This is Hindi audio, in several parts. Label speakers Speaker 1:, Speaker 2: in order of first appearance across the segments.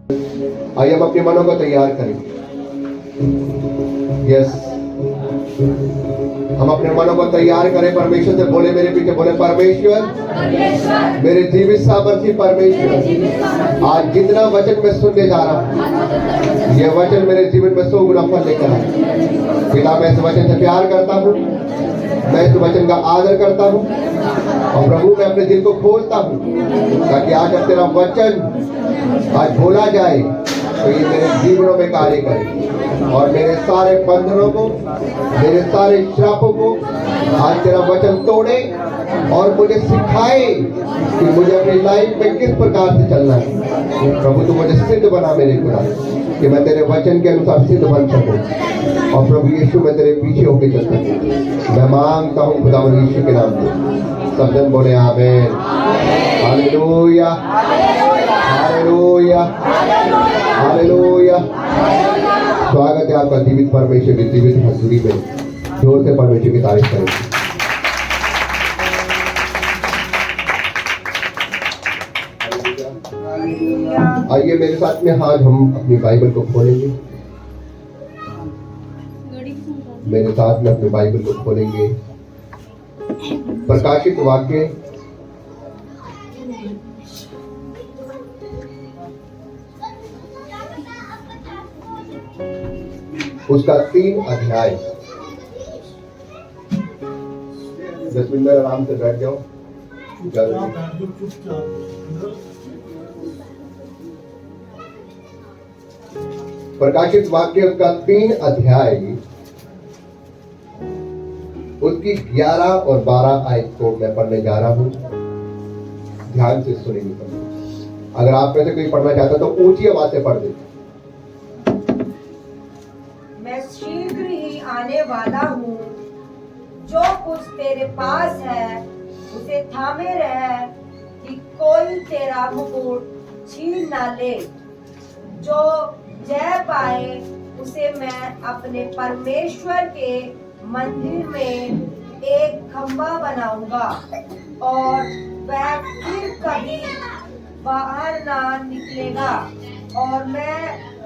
Speaker 1: आइए हम अपने मनों को तैयार करें। यस, हम अपने मनों को तैयार करें। परमेश्वर से बोले, मेरे पीछे बोले, परमेश्वर मेरे जीवित सामर्थी परमेश्वर, आज जितना वचन मैं सुनने जा रहा हूँ, यह वचन मेरे जीवन में 100 गुना फल लेकर आए। पिता, मैं इस वचन से प्यार करता हूँ, मैं इस वचन का आदर करता हूँ, और प्रभु मैं अपने दिल को खोलता हूँ ताकि आज जब तेरा वचन आज बोला जाए तो ये मेरे जीवनों में कार्य करे, और मेरे सारे बंधनों को, मेरे सारे श्रापों को आज तेरा वचन तोड़े और मुझे सिखाए कि मुझे अपनी लाइफ में किस प्रकार से चलना है। प्रभु तू मुझे सिद्ध बना मेरे खुदा, कि मैं तेरे वचन के अनुसार सिद्ध बन सकूं, और प्रभु यीशु मैं तेरे पीछे होके चल सकूं। मैं मांगता हूँ खुदा यीशु के नाम में। सब जन बोले आमीन। Hallelujah, hallelujah, hallelujah. स्वागत है आपका जीवित परमेश्वर की जीवित हजूरी में। जोर से परमेश्वर की तारीफ करें। आइए मेरे साथ में आज हम अपनी बाइबल को खोलेंगे। मेरे साथ में अपनी बाइबल को खोलेंगे। प्रकाशित वाक्य उसका 3 अध्याय। 10 मिनट आराम से बैठ जाओ। प्रकाशित वाक्य उसका 3 अध्याय, उसकी 11 और 12 आयत को मैं पढ़ने जा रहा हूं। ध्यान से सुनेंगे। अगर आप में से कोई पढ़ना चाहता तो ऊंची आवाज से पढ़ दे।
Speaker 2: मैं शीघ्र ही आने वाला हूँ, जो कुछ तेरे पास है उसे थामे रह, कि कोई तेरा मुकुट छीन ना ले। जो जय पाए उसे मैं अपने परमेश्वर के मंदिर में एक खंभा बनाऊंगा, और वह फिर कभी बाहर ना निकलेगा। और मैं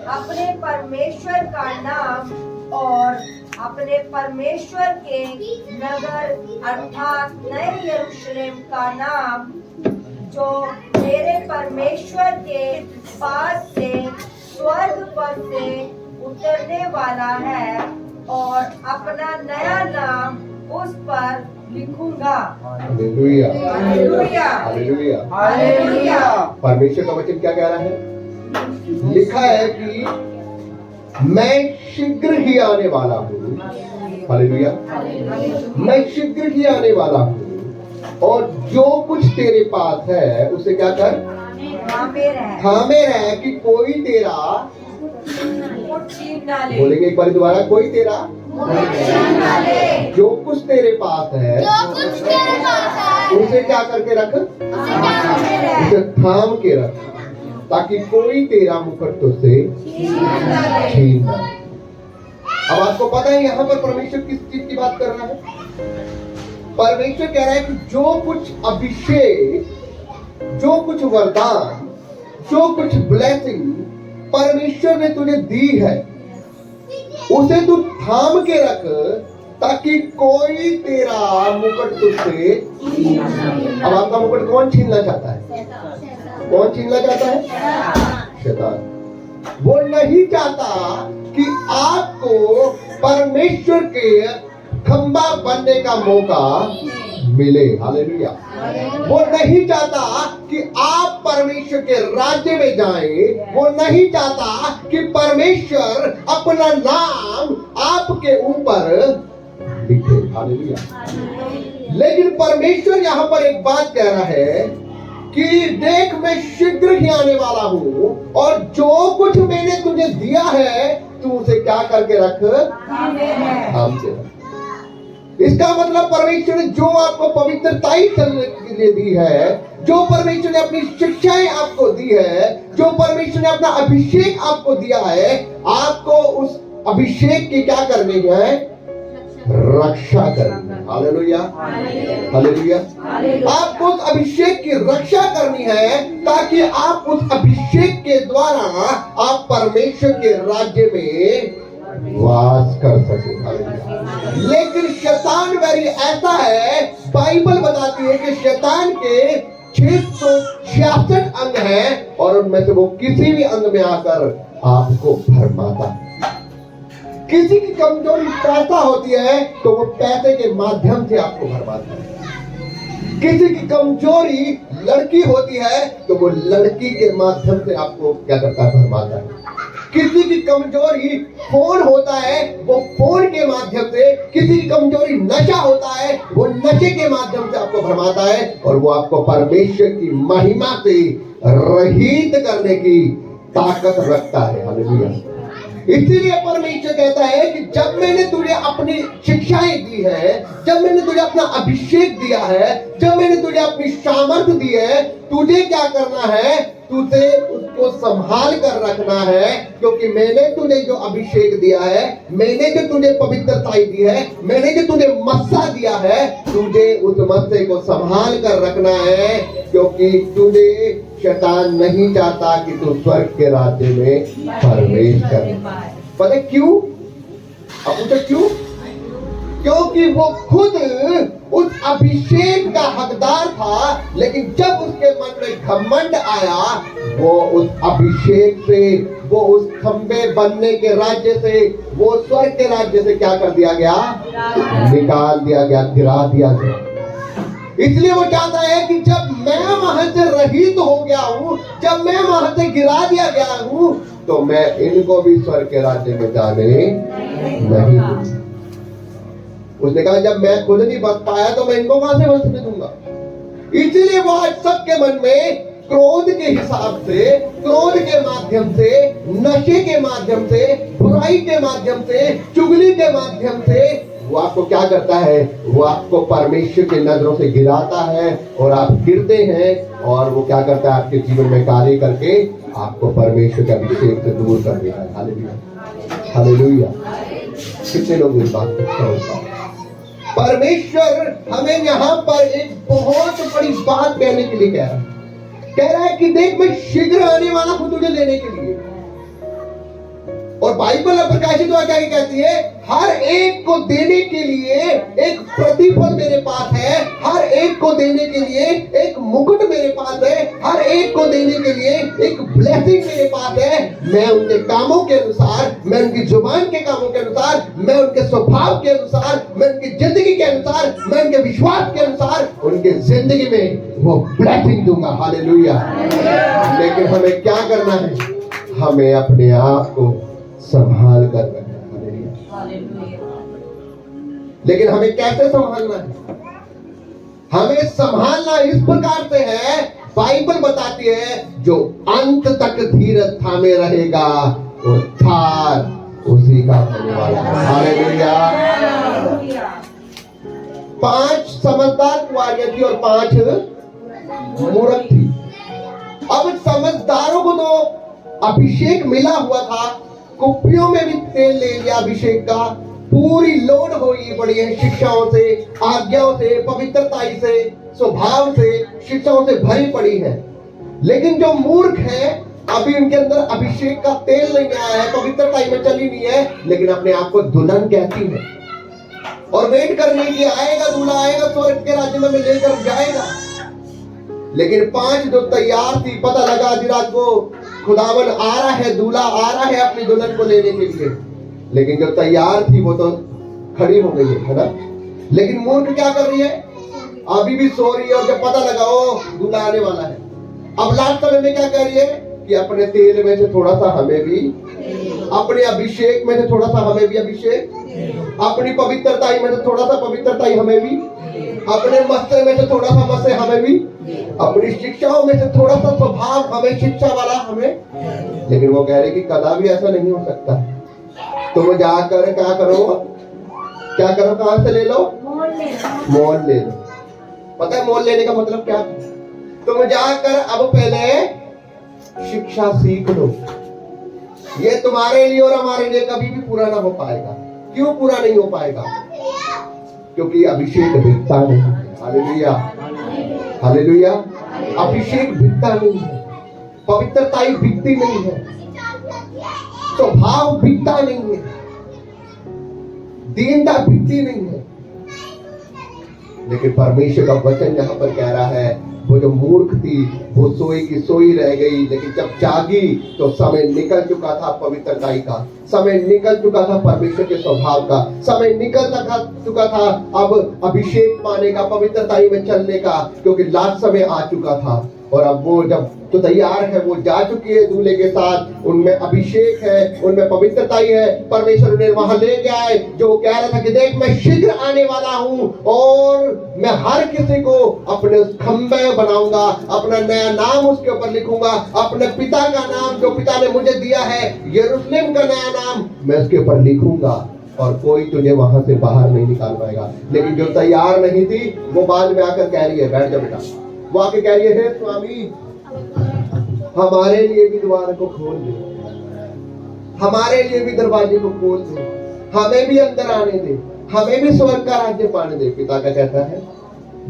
Speaker 2: अपने परमेश्वर का नाम और अपने परमेश्वर के नगर अर्थात नए यरूशलेम का नाम, जो मेरे परमेश्वर के पास से स्वर्ग पर से उतरने वाला है, और अपना नया नाम उस पर लिखूंगा।
Speaker 1: Hallelujah,
Speaker 2: hallelujah,
Speaker 1: hallelujah,
Speaker 2: hallelujah.
Speaker 1: परमेश्वर का वचन क्या कह रहा है? लिखा है कि मैं शीघ्र ही आने वाला हूँ। हालेलुया, मैं शीघ्र ही आने वाला हूँ, और जो कुछ तेरे पास है उसे क्या कर? थामे रह, कि कोई तेरा, बोलेंगे एक बार दोबारा, कोई तेरा, जो कुछ तेरे पास है उसे क्या करके रख? उसे थाम के रख, ताकि कोई तेरा मुकुट तुझसे छीन ना। अब आपको पता है यहाँ पर परमेश्वर किस चीज की बात कर रहा है? परमेश्वर कह रहा है कि जो कुछ अभिषेक, जो कुछ वरदान, जो कुछ ब्लेसिंग परमेश्वर ने तुझे दी है, उसे तू थाम के रख, ताकि कोई तेरा मुकुट तुझसे। अब आपका मुकुट कौन छीनना चाहता है? कौन छीनना चाहता है? शैतान। वो नहीं चाहता कि आपको परमेश्वर के खंभा बनने का मौका मिले। हालेलुया। वो नहीं चाहता कि आप परमेश्वर के राज्य में जाएं। वो नहीं चाहता कि परमेश्वर अपना नाम आपके ऊपर लिखे। हालेलुया। लेकिन परमेश्वर यहाँ पर एक बात कह रहा है कि देख, मैं शीघ्र ही आने वाला हूँ, और जो कुछ मैंने तुझे दिया है तू उसे क्या करके रख? थाम के रख। इसका मतलब परमेश्वर ने जो आपको पवित्रताई चलने के लिए दी है, जो परमेश्वर ने अपनी शिक्षाएं आपको दी है, जो परमेश्वर ने अपना अभिषेक आपको दिया है, आपको उस अभिषेक की क्या करनी है? रक्षा करनी है। Hallelujah, hallelujah. आपको उस अभिषेक की रक्षा करनी है ताकि आप उस अभिषेक के द्वारा आप परमेश्वर के राज्य में वास कर सके। हालेलुया। लेकिन शैतान वेरी ऐसा है, बाइबल बताती है कि शैतान के 666 अंग हैं और उनमें से वो किसी भी अंग में आकर आपको भरमाता है। किसी की कमजोरी पैसा होती है तो वो पैसे के माध्यम से आपको भरमाता है। किसी की कमजोरी लड़की होती है तो वो लड़की के माध्यम से आपको क्या करता है, भरमाता है। किसी की कमजोरी फोन होता है, वो फोन के माध्यम से, किसी की कमजोरी नशा होता है, वो नशे के माध्यम से आपको भरमाता है और वो आपको परमेश्वर की महिमा से रहित करने की ताकत रखता है। हालेलुया। इसीलिए परमेश्वर कहता है कि जब मैंने तुझे अपनी शिक्षाएं दी है, जब मैंने तुझे अपना अभिषेक दिया है, जब मैंने तुझे अपनी सामर्थ्य दी है, तुझे क्या करना है, तुझे उसको संभाल कर रखना है। क्योंकि मैंने तुझे जो अभिषेक दिया है, मैंने जो तुझे पवित्रता दी है, मैंने जो तुझे मस्सा दिया है, तुझे उस मस्से को संभाल कर रखना है। क्योंकि तुझे शैतान नहीं चाहता कि तू स्वर्ग के राज्य में प्रवेश करे। पता है क्यों? अब पूछो क्यों? क्योंकि वो खुद उस अभिषेक का हकदार था, लेकिन जब उसके मन में घमंड आया, वो उस अभिषेक से, वो उस खंबे बनने के राज्य से, वो स्वर्ग के राज्य से क्या कर दिया गया? निकाल दिया गया, गिरा दिया गया। इसलिए वो चाहता है कि जब मैं वहां से रहित हो गया हूं, जब मैं वहां से गिरा दिया गया हूं, तो मैं इनको भी स्वर्ग के राज्य में जाने नहीं दूंगा। उसने कहा जब मैं खुद नहीं बच पाया तो मैं इनको कहां से बचने दूंगा। इसीलिए वो आज सबके मन में क्रोध के हिसाब से, क्रोध के माध्यम से, नशे के माध्यम से, बुराई के माध्यम से, चुगली के माध्यम से वो आपको क्या करता है, वो आपको परमेश्वर की नजरों से गिराता है और आप गिरते हैं। और वो क्या करता है, आपके जीवन में कार्य करके आपको परमेश्वर के अभिषेक से दूर कर देता है। Hallelujah, hallelujah. कितने लोग इस बात को समझते हैं? परमेश्वर हमें यहाँ पर एक बहुत बड़ी बात कहने के लिए कह रहा है कि देख मैं शीघ्र आने वाला हूं तुझे लेने के लिए। और बाइबल प्रकाशित वाक्य कहती है हर एक को देने के लिए एक प्रतिफल मेरे पास है, हर एक को देने के लिए एक मुकुट मेरे पास है, हर एक को देने के लिए एक ब्लेसिंग मेरे पास है। मैं उनके कामों के अनुसार, मैं उनकी जुबान के कामों के अनुसार, मैं उनके स्वभाव के अनुसार, मैं उनकी जिंदगी के अनुसार, मैं उनके विश्वास के अनुसार उनके जिंदगी में वो ब्लेसिंग दूंगा। हालेलुया। लेकिन हमें क्या करना है? हमें अपने आप को संभाल कर रखना है। लेकिन हमें कैसे संभालना है? हमें संभालना इस प्रकार से है, बाइबल बताती है जो अंत तक धीरज थामे रहेगा वो थार उसी का होने वाला है। हालेलुया। 5 समझदार कुआरियां थी और 5 मूर्ख थी। अब समझदारों को तो अभिषेक मिला हुआ था, कुप्पियों में भी तेल ले लिया अभिषेक का, पूरी लोड हुई पड़ी है शिक्षाओं से, आज्ञाओं से, पवित्रताई से, स्वभाव से, शिक्षाओं से भरी पड़ी है। लेकिन जो मूर्ख है, अभी उनके अंदर अभिषेक का तेल नहीं आया है, पवित्रताई में चली नहीं है, लेकिन अपने आप को दुल्हन कहती है और वेट करने की आएगा दूल्हा, आएगा स्वर्ग के राज्य में लेकर जाएगा। लेकिन 5 जो तैयार थी, पता लगा आज रात को खुदावन आ रहा है, दूल्हा आ रहा है अपनी दुल्हन को लेने के लिए, लेकिन जो तैयार थी वो तो खड़ी हो गई है ना। लेकिन मूर्ख क्या कर रही है? अभी भी सो रही है। और जब पता लगा ओ दूल्हा आने वाला है, अब लास्ट समय में क्या कर रही है कि अपने तेल में से थोड़ा सा हमें भी, अपने अभिषेक में से थोड़ा सा हमें भी अभिषेक, अपनी पवित्रताई में से थोड़ा सा पवित्रताई हमें भी, अपने मस्से में से थोड़ा सा मस्से हमें भी, अपनी शिक्षाओं में से थोड़ा सा स्वभाव हमें, शिक्षा वाला हमें। लेकिन वो कह रहे कि कदापि ऐसा नहीं हो सकता। तुम जाकर क्या करो, क्या करो, कहां से ले लो? मोल ले लो। पता है मोल लेने का मतलब क्या? तुम जाकर अब पहले शिक्षा सीख लो। ये तुम्हारे लिए और हमारे लिए कभी भी पूरा ना हो पाएगा। क्यों पूरा नहीं हो पाएगा? क्योंकि अभिषेक भिगता नहीं है। Hallelujah, hallelujah. अभिषेक भिगता नहीं है, पवित्रता ही भिगती नहीं है, स्वभाव भिगता नहीं है, दीनता भिगती नहीं है। लेकिन परमेश्वर का वचन यहाँ पर कह रहा है, वो जो मूर्ख थी वो सोई की सोई रह गई, लेकिन जब जागी तो समय निकल चुका था पवित्रताई का, समय निकल चुका था परमेश्वर के स्वभाव का, समय निकल चुका था अब अभिषेक पाने का, पवित्रताई में चलने का, क्योंकि लास्ट समय आ चुका था। और अब वो जब तो तैयार है, वो जा चुकी है दूल्हे के साथ, उनमें अभिषेक है, उनमें पवित्रताई है। परमेश्वर उन्हें वहां ले गया है, जो कह रहा था कि देख मैं शीघ्र आने वाला हूं और मैं हर किसी को अपने खंबे बनाऊंगा, अपना नया नाम उसके ऊपर लिखूंगा, अपने पिता का नाम जो पिता ने मुझे दिया है, यरूशलेम का नया नाम मैं उसके ऊपर लिखूंगा, और कोई तुझे वहां से बाहर नहीं निकाल पाएगा। लेकिन जो तैयार नहीं थी वो बाद में आकर कह रही है, बैठ जा बेटा, वो आके कह रही है, हे स्वामी हमारे लिए भी द्वार को खोल दे, हमारे लिए भी दरवाजे को खोल दे, हमें भी अंदर आने दे, हमें भी स्वर्ग का राज्य पाने दे। पिता का कहता है,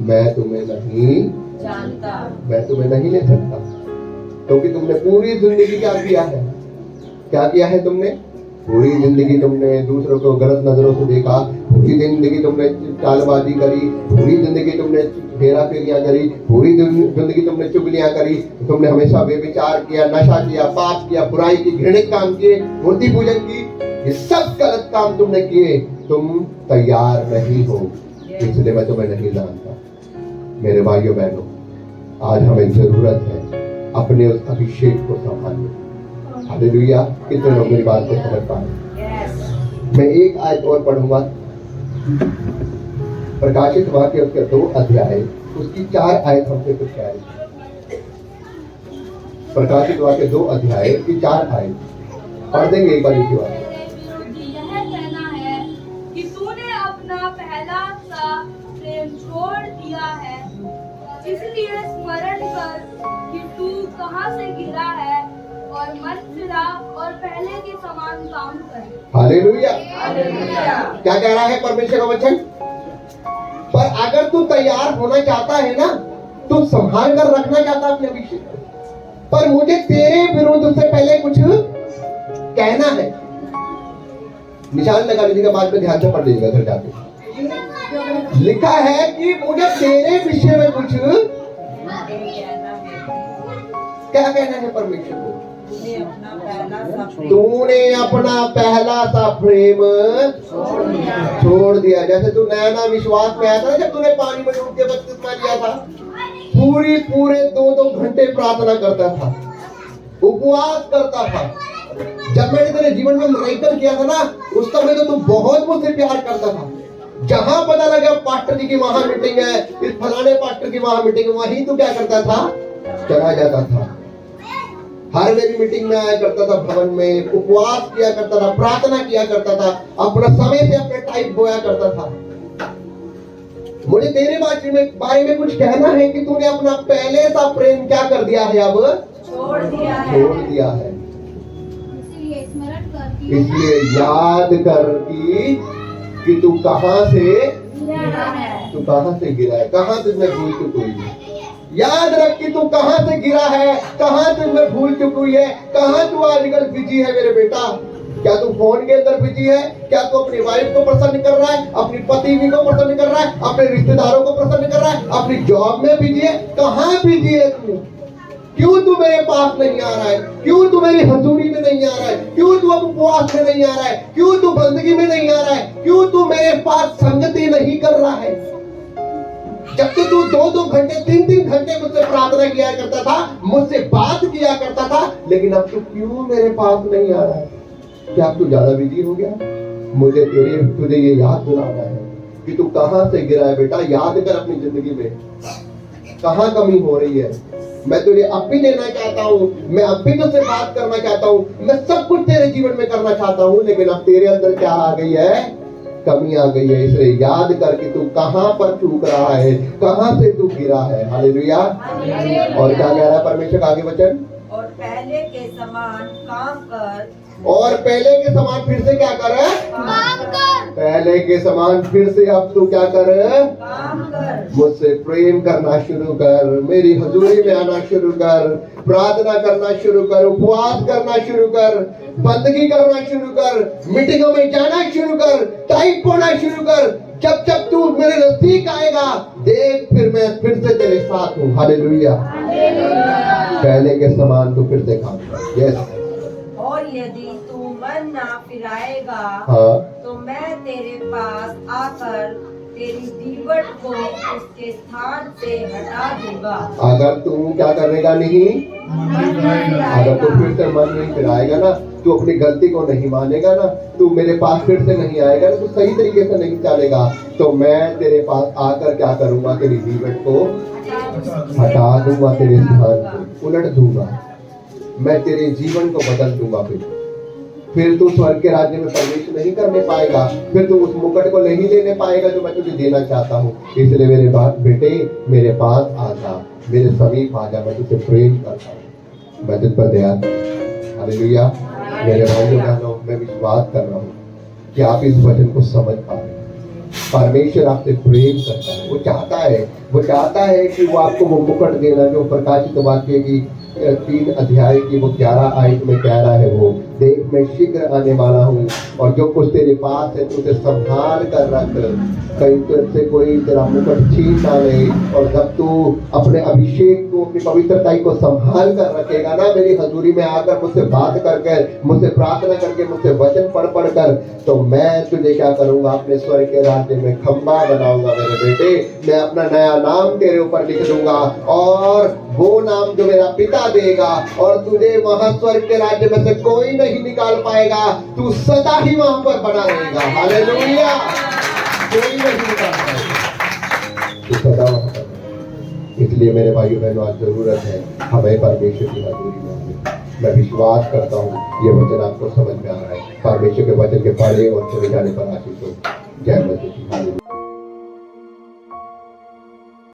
Speaker 1: मैं तुम्हें नहीं जानता, मैं तुम्हें नहीं ले सकता, क्योंकि तुमने पूरी जिंदगी क्या किया है, क्या किया है तुमने? पूरी जिंदगी तुमने दूसरों को गलत नजरों से देखा, पूरी जिंदगी तुमने चालबाजी करी, पूरी जिंदगी तुमने फेरा फेरियां करी, पूरी जिंदगी तुमने चुगलियां करी, तुमने हमेशा बेविचार किया, नशा किया, पाप किया, बुराई की, घृणित काम किए, मूर्ति पूजन की, ये सब गलत काम तुमने किए, तुम तैयार नहीं हो, इसलिए मैं तुम्हें नहीं जानता। मेरे भाइयों बहनों, आज हमें जरूरत है अपने उस अभिषेक को संभालने। हालेलुया। कितने लोग मेरी बात को समझ पाए? मैं एक आयत और पढ़ूंगा, प्रकाशित वाक्य उसके 2 अध्याय, उसकी 4 आयत हमसे कुछ कह रही। प्रकाशित वाक्य 2 अध्याय की 4 आयत पढ़ देंगे एक बार की बात।
Speaker 3: यह कहना है कि तूने अपना पहला सा प्रेम छोड़ दिया है, इसलिए स्मरण कर कि तू कहां से गिरा है और मन फिरा और पहले के समान काम कर।
Speaker 1: हालेलुया।
Speaker 2: हालेलुया।
Speaker 1: क्या कह रहा है परमेश्वर का वचन? पर अगर तू तैयार होना चाहता है ना, तू संभाल कर रखना चाहता है अपने अभिषेक, पर मुझे तेरे विरुद्ध उससे पहले कुछ कहना है। निशान लगा लीजिएगा, बाद में ध्यान से पढ़ लीजिएगा घर जाके। लिखा है कि मुझे तेरे विषय में कुछ क्या कहना है परमेश्वर को? तूने अपना पहला सा प्रेम छोड़ दिया। जैसे तू नया नया विश्वास में आया था, जब तूने पानी में डूब के बपतिस्मा लिया था, पूरे 2-2 घंटे प्रार्थना करता था, उपवास करता था। जब मैंने तेरे जीवन में मराइकल किया था ना, उस समय तो तू बहुत मुझसे प्यार करता था। जहां पता लगा पास्टर जी की वहां मीटिंग है, इस फलाने पास्टर की वहां मीटिंग है, वहीं तू क्या करता था? चला जाता था। हर मेरी मीटिंग में आया करता था, भवन में उपवास किया करता था, प्रार्थना किया करता था, अपना समय से अपने टाइम बोया करता था। मुझे तेरे बारे में कुछ कहना है कि तूने अपना पहले सा प्रेम क्या कर दिया है? अब
Speaker 2: छोड़ दिया है।
Speaker 3: इसलिए स्मरण कर,
Speaker 1: इसलिए याद कर कि तू कहां से गिरा है, कहां तुझमें भूल चुक हुई है। याद रख कि तू कहां से गिरा है, कहां तुझमें भूल चुक हुई है, कहां तू आजकल बिजी है मेरे बेटा। क्या तू फोन के अंदर बिजी है? क्या तू अपनी वाइफ को प्रसन्न कर रहा है, अपनी पति को प्रसन्न कर रहा है, अपने रिश्तेदारों को प्रसन्न कर रहा है, अपनी जॉब में बिजी है? कहां बिजी है तू? क्यों तू मेरे पास नहीं आ रहा है? क्यों तू मेरी हजूरी में नहीं आ रहा है? क्यों तू अब उपवास में नहीं आ रहा है? क्यों तू बंदगी में नहीं आ रहा है? क्यों तू मेरे पास संगति नहीं कर रहा है? जबकि तू 2-2 घंटे 3-3 घंटे मुझसे प्रार्थना किया करता था, मुझसे बात किया करता था, लेकिन अब तू क्यों मेरे पास नहीं आ रहा है? क्या अब तू ज्यादा बिजी हो गया? मुझे तुझे ये याद दिलाना है कि तू कहां से गिरा है बेटा। याद कर अपनी जिंदगी में कहां कमी हो रही है। मैं तुझे अब भी देना चाहता हूँ, मैं अब भी तुझसे बात करना चाहता हूँ, मैं सब कुछ तेरे जीवन में करना चाहता हूँ, लेकिन अब तेरे अंदर क्या आ गई है? कमी आ गई है। इसलिए याद करके तू कहां पर चूक रहा है, कहां से तू गिरा है। हालेलुया। और क्या कह रहा है परमेश्वर का आगे वचन?
Speaker 2: और पहले के समान काम कर।
Speaker 1: और पहले के समान फिर से क्या कर?
Speaker 2: काम कर।
Speaker 1: पहले के समान फिर से अब तू क्या कर?
Speaker 2: काम कर।
Speaker 1: मुझसे प्रेम करना शुरू कर, मेरी हजूरी में आना शुरू कर, प्रार्थना करना शुरू कर, उपवास करना शुरू कर, बंदगी करना शुरू कर, मीटिंगों में जाना शुरू कर, टाइप पढ़ना शुरू कर। जब जब तू मेरे नजदीक आएगा, देख फिर मैं फिर से तेरे साथ हूँ। हालेलुया। पहले के समान तू फिर से काम कर। यस।
Speaker 2: और यदि तू मन ना फिराएगा
Speaker 1: हाँ।
Speaker 2: तो मैं तेरे पास आकर तेरी दीवट को उसके स्थान से हटा दूंगा।
Speaker 1: अगर तू क्या करेगा नहीं, अगर तू फिर से मन नहीं फिराएगा ना, तू अपनी गलती को नहीं मानेगा ना, तू मेरे पास फिर से नहीं आएगा ना, तू सही तरीके से नहीं चलेगा, तो मैं तेरे पास आकर क्या करूंगा, तेरी दीवट को हटा दूंगा, तेरे स्थान को उलट दूंगा, मैं तेरे जीवन को बदल दूंगा। फिर तू स्वर्ग के राज्य में प्रवेश नहीं करने पाएगा, फिर तू उस मुकुट को नहीं लेने पाएगा जो मैं तुझे देना चाहता हूँ। इसलिए मेरे बेटे मेरे पास आजा, मेरे समीप आजा, मैं तुझे प्रेम करता हूँ, मैं तुझ पर दया। हालेलुया। मेरे भाइयों बहनों, मैं विश्वास कर रहा हूँ कि आप इस वचन को समझ पा रहे हैं। परमेश्वर आपसे प्रेम करता है, वो चाहता है कि वो आपको वो मुकुट देना जो प्रकाशित वाक्य की 3 अध्याय की वो 11 आयत में कह रहा है, वो देख मैं शीघ्र आने वाला हूँ और जो कुछ तेरे पास है तू उसे संभाल कर रख, कहीं तुझसे कोई तेरा मुकुट छीन ना ले। और जब तू अपने अभिषेक को, अपनी पवित्रताई को संभाल कर रखेगा ना, मेरी हजूरी में आकर मुझसे बात करके, मुझसे प्रार्थना करके, मुझसे वचन पढ़ कर, तो मैं तुझे क्या करूंगा, अपने स्वर्ग के राज्य में खंबा बनाऊंगा। मेरे बेटे, मैं अपना नया नाम तेरे ऊपर लिख दूंगा और वो नाम जो मेरा पिता देगा, और तुझे वहां स्वर्ग के राज्य में से कोई नहीं निकाल पाएगा, तू सदा ही वहां पर बना रहेगा। हालेलुया। कोई नहीं निकाल पाएगा, तू सदा वहां पर। इसलिए मेरे भाइयों बहनों, आज जरूरत है हमें परमेश्वर की हजूरी में आने। मैं विश्वास करता हूँ ये वचन आपको समझ में आ रहा है। परमेश्वर के वचन के पढ़े और चले जाने पर आशीष हो। जय मसीह।